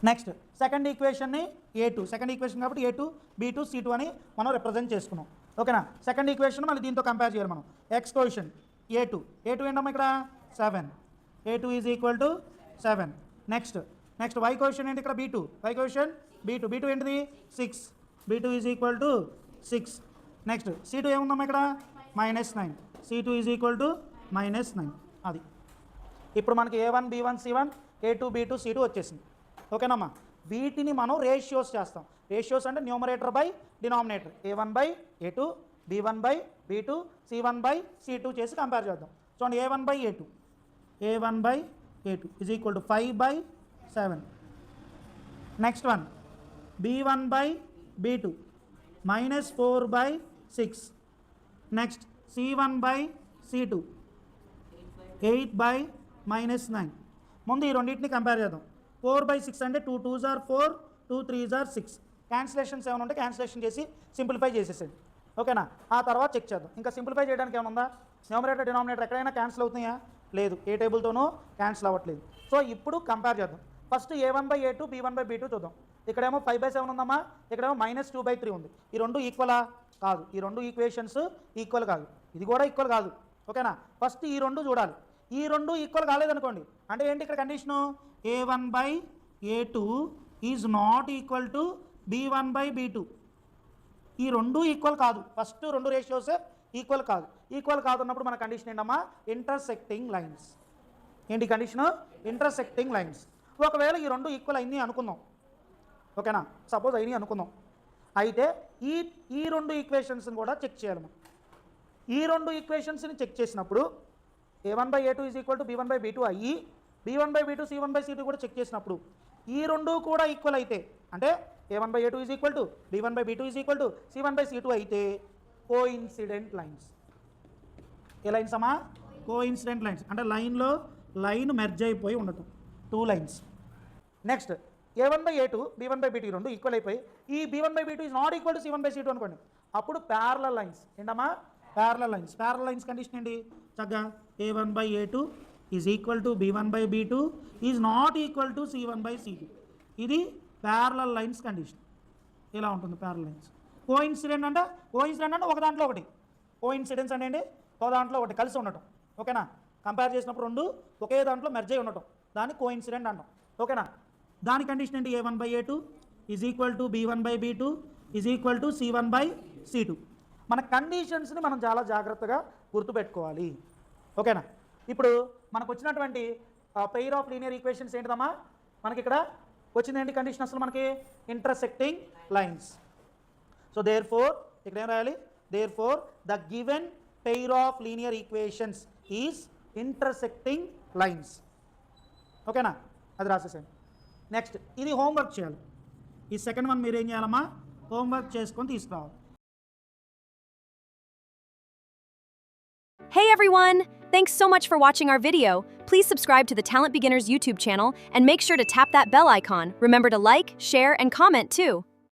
Next second ఈక్వేషన్ని A2, second equation కాబట్టి A2 B2 C2 అని మనం రిప్రజెంట్ చేసుకున్నాం. ఓకేనా. సెకండ్ ఈక్వేషన్ మళ్ళీ దీంతో కంపేర్ చేయాలి మనం. ఎక్స్ కోఎఫిషియంట్ A2 ఏంటమ్మా ఇక్కడ 7, A2 is equal to 7. Next y coefficient ఏంటి ఇక్కడ B2, y కోఎఫిషియంట్ B2 ఏంటిది 6, B2 is equal to 6. Next C2 ఏముందమ్మా ఇక్కడ -9, C2 ఈజ్ ఈక్వల్ టు -9. అది ఇప్పుడు మనకి A1 B1 C1 A2 B2 C2 వచ్చేసింది. ఓకేనమ్మా. వీటిని మనం రేషియోస్ చేస్తాం. రేషియోస్ అంటే numerator by denominator, A1 by A2 B1 by B2 C1 by C2 చేసి కంపేర్ చేద్దాం. చూడండి A1 by A2 is equal to 5 by 7. Next one B1 by B2 -4 by 6. Next C1 by C2 8 by -9. ముందు ఈ రెండింటిని compare చేద్దాం. 4 by 6 అంటే 2 2s are 4, 2 3s are 6. Cancellations ఏమైనా ఉంటే క్యాన్సిలేషన్ చేసి సింప్లిఫై చేసేసేది. ఓకేనా. ఆ తర్వాత చెక్ చేద్దాం. ఇంకా సింప్లిఫై చేయడానికి ఏమైనా ఉందా? న్యూమరేటర్ డినామినేటర్ ఎక్కడైనా క్యాన్సిల్ అవుతున్నాయా? లేదు. ఏ టేబుల్తోనూ క్యాన్సిల్ అవ్వట్లేదు. సో ఇప్పుడు కంపేర్ చేద్దాం. First A1 by A2 B1 by B2 చూద్దాం. ఇక్కడేమో 5 బై 7 ఉందమ్మా, ఇక్కడేమో -2 బై 3 ఉంది. ఈ రెండు ఈక్వలా? కాదు. ఈ రెండు ఈక్వేషన్స్ ఈక్వల్ కాదు. ఇది కూడా ఈక్వల్ కాదు. ఓకేనా. ఫస్ట్ ఈ రెండు చూడాలి. ఈ రెండు ఈక్వల్ కాలేదనుకోండి అంటే ఏంటి ఇక్కడ condition? A1 by A2 is not equal to B1 by B2. ఈ రెండు ఈక్వల్ కాదు. ఫస్ట్ రెండు రేషియోస్ ఈక్వల్ కాదు. ఈక్వల్ కాదున్నప్పుడు మన కండిషన్ ఏంటమ్మా? Intersecting lines. ఏంటి కండిషను? Intersecting lines. ఒకవేళ ఈ రెండు ఈక్వల్ అయింది అనుకుందాం. ఓకేనా. సపోజ్ అయినాయి అనుకుందాం. అయితే ఈ రెండు ఈక్వేషన్స్ని కూడా చెక్ చేయాలి మనం. ఈ రెండు ఈక్వేషన్స్ని చెక్ చేసినప్పుడు A1 by A2 is equal to B1 by B2 అయ్యి B1 by B2 C1 by C2 కూడా చెక్ చేసినప్పుడు ఈ రెండు కూడా ఈక్వల్ అయితే అంటే A1 by A2 is equal to B1 by B2 is equal to C1 by C2 అయితే coincident lines. ఏ lines అమ్మా? Coincident lines. అంటే లైన్లో లైన్ మెర్జ్ అయిపోయి ఉండటం. 2 lines. Next A1 by A2 B1 by B2 రెండు equal అయిపోయి ఈ B1 by B2 is not equal to C1 by C2 అనుకోండి. అప్పుడు ప్యారలల్ లైన్స్. ఏంటమ్మా? Parallel lines. Parallel lines condition ఏంటి? చక్కగా A1 by A2 is equal to B1 by B2 is not equal to C1 by C2. ఇది parallel lines condition. ఇలా ఉంటుంది parallel lines. Coincident అంటే ఒక దాంట్లో ఒకటి. కోఇన్సిడెన్స్ అంటే ఏంటి? ఒక దాంట్లో ఒకటి కలిసి ఉండటం. ఓకేనా. కంపేర్ చేసినప్పుడు రెండు ఒకే దాంట్లో మెర్జ్ అయి ఉండటం, దాన్ని కోఇన్సిడెంట్ అంటాం. ఓకేనా. దాని కండిషన్ ఏంటి? A1 by A2 is equal to B1 by B2 is equal to C1 by C2. మన కండిషన్స్ని మనం చాలా జాగ్రత్తగా గుర్తుపెట్టుకోవాలి. ఓకేనా. ఇప్పుడు మనకు వచ్చినటువంటి పెయిర్ ఆఫ్ లీనియర్ ఈక్వేషన్స్ ఏంటిదమ్మా? మనకి ఇక్కడ వచ్చింది ఏంటి కండిషన్? అసలు మనకి intersecting lines. So therefore ఇక్కడ ఏం రాయాలి? Therefore the given pair of linear equations is intersecting lines. ఓకేనా. అది రాసేసాను. నెక్స్ట్ ఇది హోంవర్క్ చేయాలి. ఈ సెకండ్ వన్ మీరు ఏం చేయాలమ్మా? హోంవర్క్ చేసుకొని తీసుకురావాలి. Hey everyone! Thanks so much for watching our video. Please subscribe to the Talent Beginners YouTube channel and make sure to tap that bell icon. Remember to like, share, and comment too.